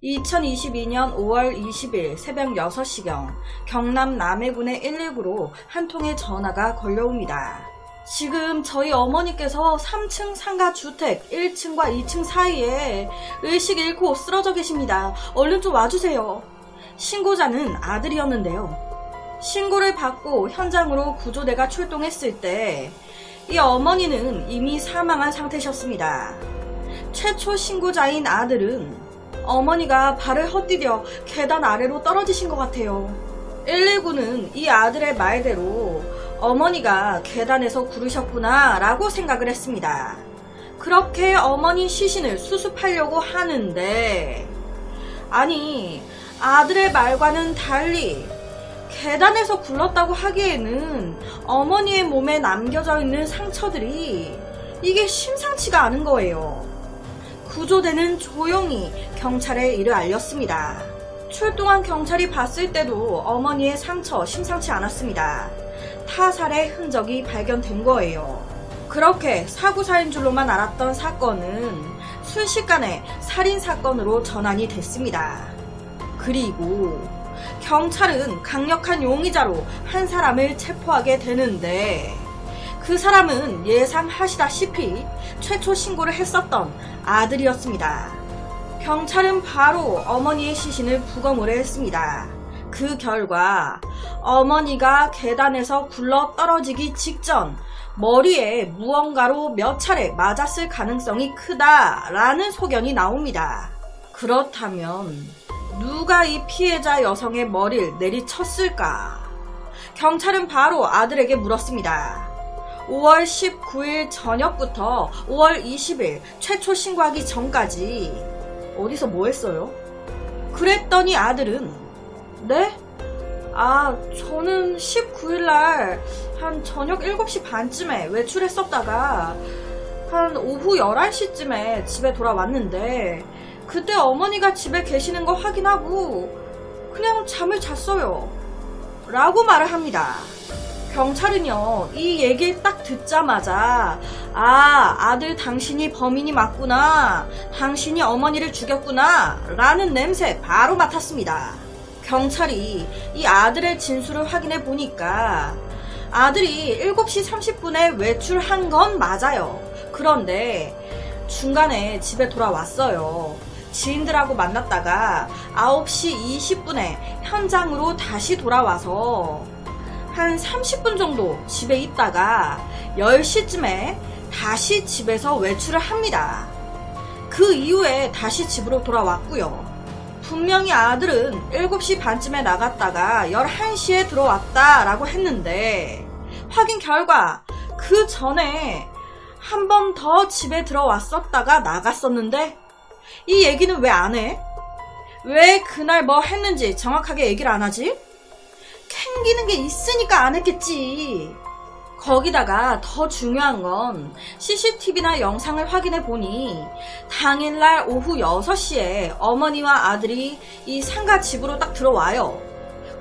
2022년 5월 20일 새벽 6시경 경남 남해군의 119로 한 통의 전화가 걸려옵니다. 지금 저희 어머니께서 3층 상가 주택 1층과 2층 사이에 의식 잃고 쓰러져 계십니다. 얼른 좀 와주세요. 신고자는 아들이었는데요. 신고를 받고 현장으로 구조대가 출동했을 때 이 어머니는 이미 사망한 상태셨습니다. 최초 신고자인 아들은 어머니가 발을 헛디뎌 계단 아래로 떨어지신 것 같아요. 119는 이 아들의 말대로 어머니가 계단에서 구르셨구나 라고 생각을 했습니다. 그렇게 어머니 시신을 수습하려고 하는데 아니 아들의 말과는 달리 계단에서 굴렀다고 하기에는 어머니의 몸에 남겨져 있는 상처들이 이게 심상치가 않은 거예요. 구조대는 조용히 경찰에 이를 알렸습니다. 출동한 경찰이 봤을 때도 어머니의 상처 심상치 않았습니다. 타살의 흔적이 발견된 거예요. 그렇게 사고사인 줄로만 알았던 사건은 순식간에 살인사건으로 전환이 됐습니다. 그리고 경찰은 강력한 용의자로 한 사람을 체포하게 되는데 그 사람은 예상하시다시피 최초 신고를 했었던 아들이었습니다. 경찰은 바로 어머니의 시신을 부검을 했습니다. 그 결과 어머니가 계단에서 굴러 떨어지기 직전 머리에 무언가로 몇 차례 맞았을 가능성이 크다라는 소견이 나옵니다. 그렇다면 누가 이 피해자 여성의 머리를 내리쳤을까? 경찰은 바로 아들에게 물었습니다. 5월 19일 저녁부터 5월 20일 최초 신고하기 전까지 어디서 뭐 했어요? 그랬더니 아들은 네? 저는 19일날 한 저녁 7시 반쯤에 외출했었다가 한 오후 11시쯤에 집에 돌아왔는데 그때 어머니가 집에 계시는 거 확인하고 그냥 잠을 잤어요. 라고 말을 합니다. 경찰은요, 이 얘기를 딱 듣자마자 아들 당신이 범인이 맞구나. 당신이 어머니를 죽였구나. 라는 냄새 바로 맡았습니다. 경찰이 이 아들의 진술을 확인해 보니까 아들이 7시 30분에 외출한 건 맞아요. 그런데 중간에 집에 돌아왔어요. 지인들하고 만났다가 9시 20분에 현장으로 다시 돌아와서 한 30분 정도 집에 있다가 10시쯤에 다시 집에서 외출을 합니다. 그 이후에 다시 집으로 돌아왔고요. 분명히 아들은 7시 반쯤에 나갔다가 11시에 들어왔다라고 했는데 확인 결과 그 전에 한 번 더 집에 들어왔었다가 나갔었는데 이 얘기는 왜 안 해? 왜 그날 뭐 했는지 정확하게 얘기를 안 하지? 캥기는 게 있으니까 안 했겠지. 거기다가 더 중요한 건 CCTV나 영상을 확인해 보니 당일날 오후 6시에 어머니와 아들이 이 상가 집으로 딱 들어와요.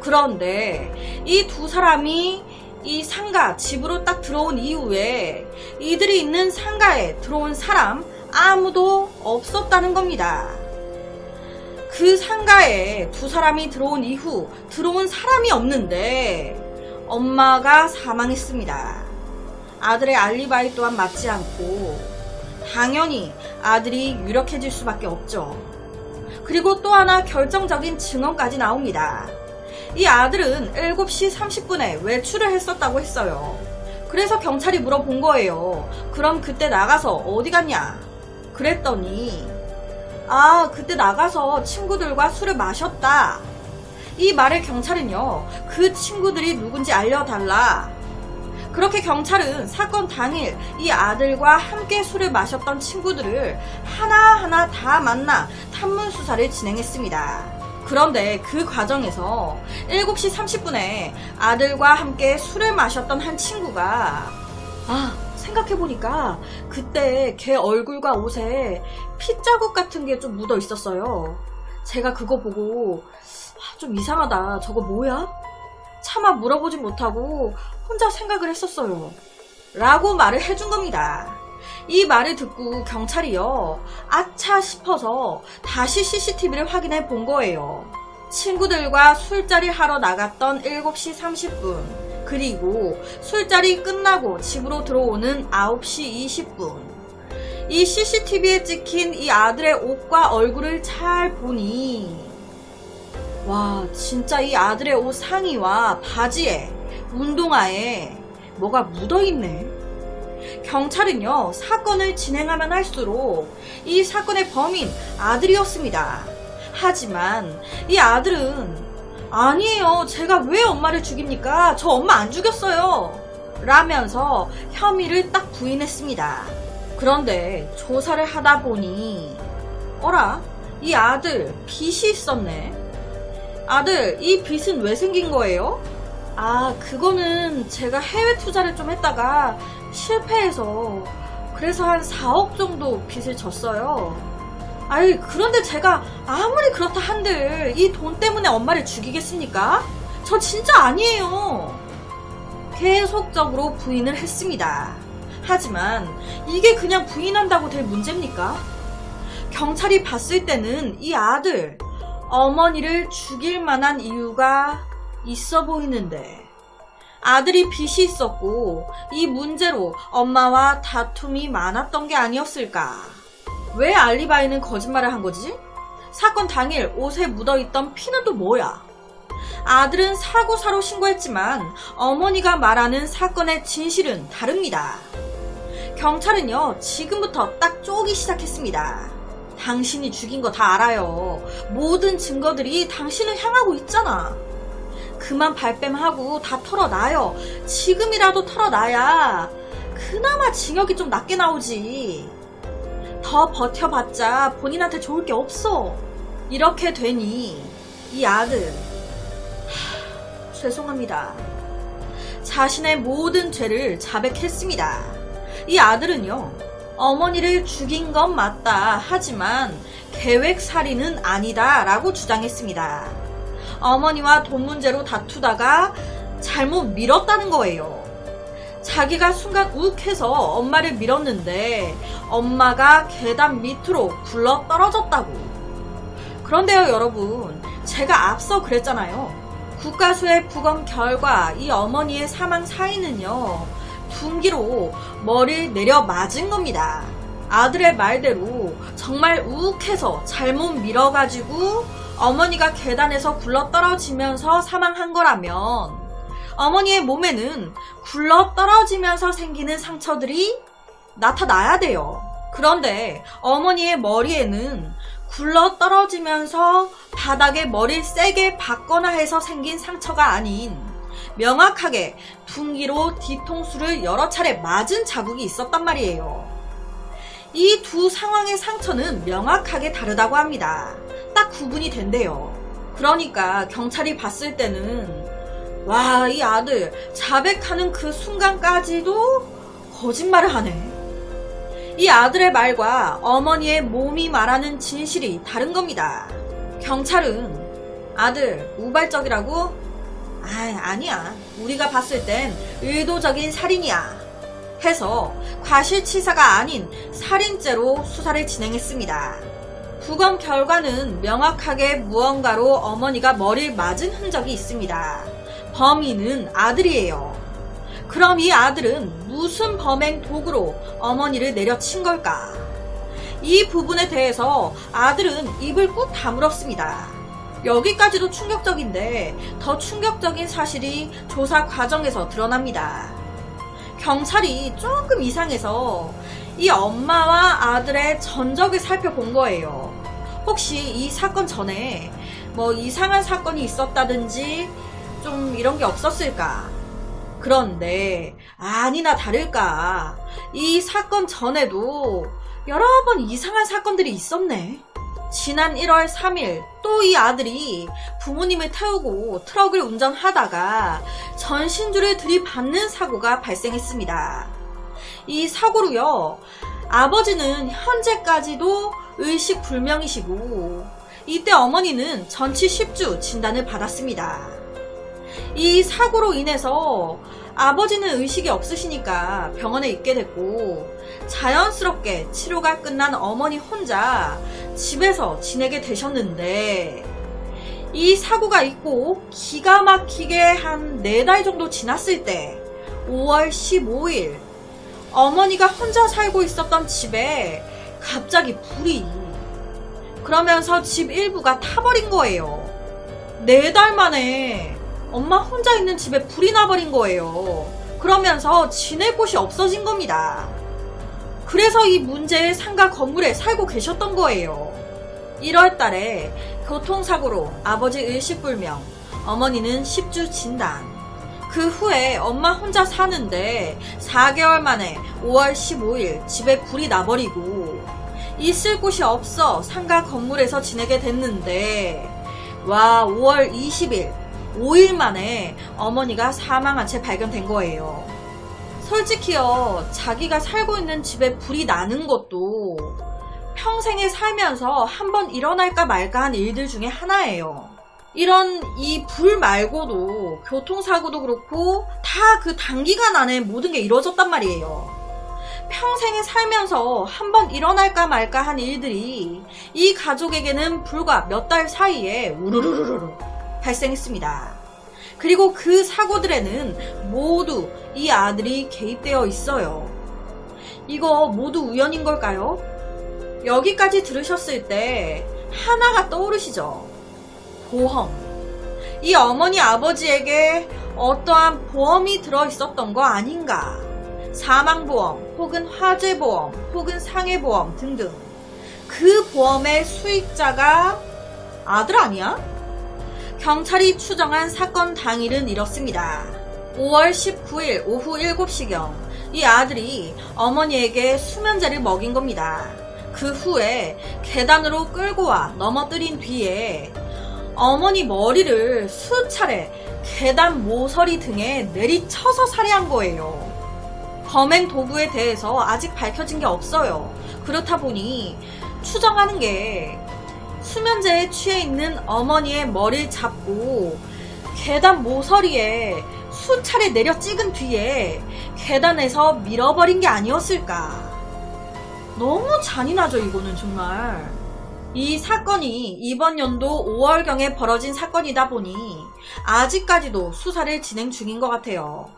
그런데 이 두 사람이 이 상가 집으로 딱 들어온 이후에 이들이 있는 상가에 들어온 사람 아무도 없었다는 겁니다. 그 상가에 두 사람이 들어온 이후 들어온 사람이 없는데 엄마가 사망했습니다. 아들의 알리바이 또한 맞지 않고 당연히 아들이 유력해질 수밖에 없죠. 그리고 또 하나 결정적인 증언까지 나옵니다. 이 아들은 7시 30분에 외출을 했었다고 했어요. 그래서 경찰이 물어본 거예요. 그럼 그때 나가서 어디 갔냐? 그랬더니 그때 나가서 친구들과 술을 마셨다. 이 말에 경찰은요, 그 친구들이 누군지 알려달라. 그렇게 경찰은 사건 당일 이 아들과 함께 술을 마셨던 친구들을 하나하나 다 만나 탐문 수사를 진행했습니다. 그런데 그 과정에서 7시 30분에 아들과 함께 술을 마셨던 한 친구가 생각해보니까 그때 걔 얼굴과 옷에 핏자국 같은 게 좀 묻어 있었어요. 제가 그거 보고 좀 이상하다. 저거 뭐야? 차마 물어보지 못하고 혼자 생각을 했었어요. 라고 말을 해준 겁니다. 이 말을 듣고 경찰이요, 아차 싶어서 다시 CCTV를 확인해 본 거예요. 친구들과 술자리 하러 나갔던 7시 30분, 그리고 술자리 끝나고 집으로 들어오는 9시 20분. 이 CCTV에 찍힌 이 아들의 옷과 얼굴을 잘 보니, 와, 진짜 이 아들의 옷 상의와 바지에, 운동화에 뭐가 묻어있네. 경찰은요, 사건을 진행하면 할수록 이 사건의 범인 아들이었습니다. 하지만 이 아들은 아니에요, 제가 왜 엄마를 죽입니까? 저 엄마 안 죽였어요 라면서 혐의를 딱 부인했습니다. 그런데 조사를 하다 보니 어라? 이 아들 빚이 있었네. 아들, 이 빚은 왜 생긴 거예요? 아, 그거는 제가 해외 투자를 좀 했다가 실패해서 그래서 한 4억 정도 빚을 졌어요. 아이, 그런데 제가 아무리 그렇다 한들 이 돈 때문에 엄마를 죽이겠습니까? 저 진짜 아니에요. 계속적으로 부인을 했습니다. 하지만 이게 그냥 부인한다고 될 문제입니까? 경찰이 봤을 때는 이 아들, 어머니를 죽일 만한 이유가 있어 보이는데, 아들이 빚이 있었고 이 문제로 엄마와 다툼이 많았던 게 아니었을까? 왜 알리바이는 거짓말을 한 거지? 사건 당일 옷에 묻어있던 피는 또 뭐야? 아들은 사고사로 신고했지만 어머니가 말하는 사건의 진실은 다릅니다. 경찰은요, 지금부터 딱 쪼기 시작했습니다. 당신이 죽인 거 다 알아요. 모든 증거들이 당신을 향하고 있잖아. 그만 발뺌하고 다 털어놔요. 지금이라도 털어놔야 그나마 징역이 좀 낮게 나오지. 더 버텨봤자 본인한테 좋을 게 없어. 이렇게 되니 이 아들, 죄송합니다. 자신의 모든 죄를 자백했습니다. 이 아들은요, 어머니를 죽인 건 맞다 하지만 계획살인은 아니다 라고 주장했습니다. 어머니와 돈 문제로 다투다가 잘못 밀었다는 거예요. 자기가 순간 욱해서 엄마를 밀었는데 엄마가 계단 밑으로 굴러 떨어졌다고. 그런데요, 여러분, 제가 앞서 그랬잖아요. 국가수의 부검 결과 이 어머니의 사망 사인은요, 둔기로 머리를 내려 맞은 겁니다. 아들의 말대로 정말 욱해서 잘못 밀어가지고 어머니가 계단에서 굴러떨어지면서 사망한 거라면 어머니의 몸에는 굴러떨어지면서 생기는 상처들이 나타나야 돼요. 그런데 어머니의 머리에는 굴러떨어지면서 바닥에 머리를 세게 박거나 해서 생긴 상처가 아닌 명확하게 둔기로 뒤통수를 여러 차례 맞은 자국이 있었단 말이에요. 이 두 상황의 상처는 명확하게 다르다고 합니다. 딱 구분이 된대요. 그러니까 경찰이 봤을 때는 와, 이 아들 자백하는 그 순간까지도 거짓말을 하네. 이 아들의 말과 어머니의 몸이 말하는 진실이 다른 겁니다. 경찰은 아들 우발적이라고? 아니야. 우리가 봤을 땐 의도적인 살인이야 해서 과실치사가 아닌 살인죄로 수사를 진행했습니다. 부검 결과는 명확하게 무언가로 어머니가 머리를 맞은 흔적이 있습니다. 범인은 아들이에요. 그럼 이 아들은 무슨 범행 도구로 어머니를 내려친 걸까? 이 부분에 대해서 아들은 입을 꾹 다물었습니다. 여기까지도 충격적인데 더 충격적인 사실이 조사 과정에서 드러납니다. 경찰이 조금 이상해서 이 엄마와 아들의 전적을 살펴본 거예요. 혹시 이 사건 전에 뭐 이상한 사건이 있었다든지 좀 이런 게 없었을까? 그런데 아니나 다를까 이 사건 전에도 여러 번 이상한 사건들이 있었네. 지난 1월 3일 또 이 아들이 부모님을 태우고 트럭을 운전하다가 전신주를 들이받는 사고가 발생했습니다. 이 사고로요, 아버지는 현재까지도 의식불명이시고 이때 어머니는 전치 10주 진단을 받았습니다. 이 사고로 인해서 아버지는 의식이 없으시니까 병원에 있게 됐고 자연스럽게 치료가 끝난 어머니 혼자 집에서 지내게 되셨는데, 이 사고가 있고 기가 막히게 한 4달 정도 지났을 때 5월 15일 어머니가 혼자 살고 있었던 집에 갑자기 불이, 그러면서 집 일부가 타버린 거예요. 4달 만에 엄마 혼자 있는 집에 불이 나버린 거예요. 그러면서 지낼 곳이 없어진 겁니다. 그래서 이 문제의 상가 건물에 살고 계셨던 거예요. 1월 달에 교통사고로 아버지 의식불명, 어머니는 10주 진단. 그 후에 엄마 혼자 사는데 4개월 만에 5월 15일 집에 불이 나버리고 있을 곳이 없어 상가 건물에서 지내게 됐는데, 와, 5월 20일 5일 만에 어머니가 사망한 채 발견된 거예요. 솔직히요, 자기가 살고 있는 집에 불이 나는 것도 평생에 살면서 한번 일어날까 말까 한 일들 중에 하나예요. 이런 이 불 말고도 교통사고도 그렇고 다 그 단기간 안에 모든 게 이루어졌단 말이에요. 평생에 살면서 한번 일어날까 말까 한 일들이 이 가족에게는 불과 몇 달 사이에 우르르르르 발생했습니다. 그리고 그 사고들에는 모두 이 아들이 개입되어 있어요. 이거 모두 우연인 걸까요? 여기까지 들으셨을 때 하나가 떠오르시죠? 보험. 이 어머니 아버지에게 어떠한 보험이 들어있었던 거 아닌가? 사망보험, 혹은 화재보험, 혹은 상해보험 등등. 그 보험의 수익자가 아들 아니야? 경찰이 추정한 사건 당일은 이렇습니다. 5월 19일 오후 7시경 이 아들이 어머니에게 수면제를 먹인 겁니다. 그 후에 계단으로 끌고 와 넘어뜨린 뒤에 어머니 머리를 수차례 계단 모서리 등에 내리쳐서 살해한 거예요. 범행 도구에 대해서 아직 밝혀진 게 없어요. 그렇다 보니 추정하는 게 수면제에 취해 있는 어머니의 머리를 잡고 계단 모서리에 수차례 내려 찍은 뒤에 계단에서 밀어버린 게 아니었을까. 너무 잔인하죠, 이거는 정말. 이 사건이 이번 연도 5월경에 벌어진 사건이다 보니 아직까지도 수사를 진행 중인 것 같아요.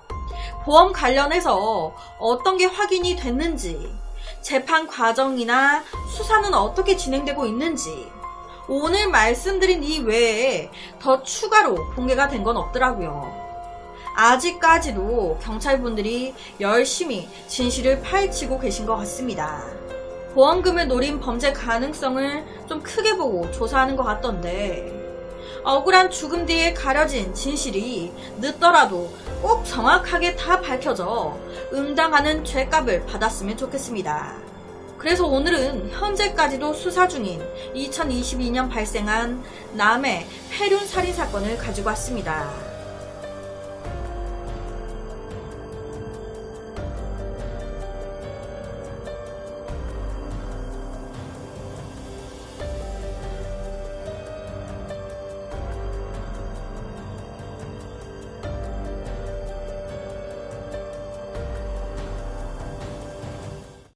보험 관련해서 어떤 게 확인이 됐는지, 재판 과정이나 수사는 어떻게 진행되고 있는지, 오늘 말씀드린 이 외에 더 추가로 공개가 된 건 없더라고요. 아직까지도 경찰분들이 열심히 진실을 파헤치고 계신 것 같습니다. 보험금을 노린 범죄 가능성을 좀 크게 보고 조사하는 것 같던데, 억울한 죽음 뒤에 가려진 진실이 늦더라도 꼭 정확하게 다 밝혀져 응당하는 죄값을 받았으면 좋겠습니다. 그래서 오늘은 현재까지도 수사 중인 2022년 발생한 남해 폐륜 살인 사건을 가지고 왔습니다.